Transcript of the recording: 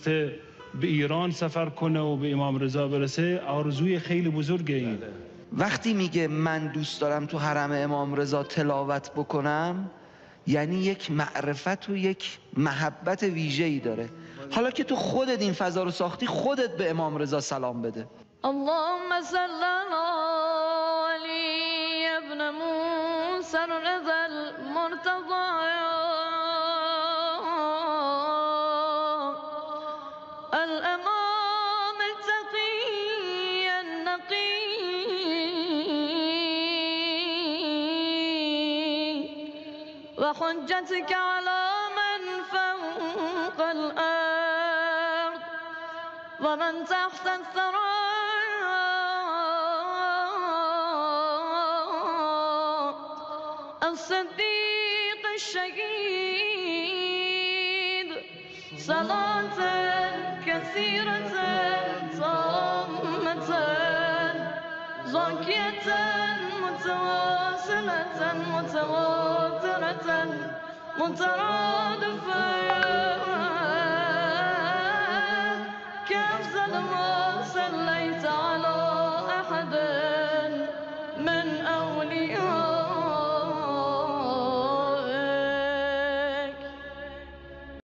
تونسته به ایران سفر کنه و به امام رضا برسه آرزوی خیلی بزرگه این. وقتی میگه من دوست دارم تو حرم امام رضا تلاوت بکنم، یعنی یک معرفت و یک محبت ویژه‌ای داره. حالا که تو خودت این فضا رو ساختی، خودت به امام رضا سلام بده. اللهم صل علی ابن موسی الرضا المرتضى الامام التقي النقي وحجتك على من فوق الارض ومن تحت الثرى الصديق الشهيد صلاة كثيرة تامة زاكية متواصلة متواترة مترادفة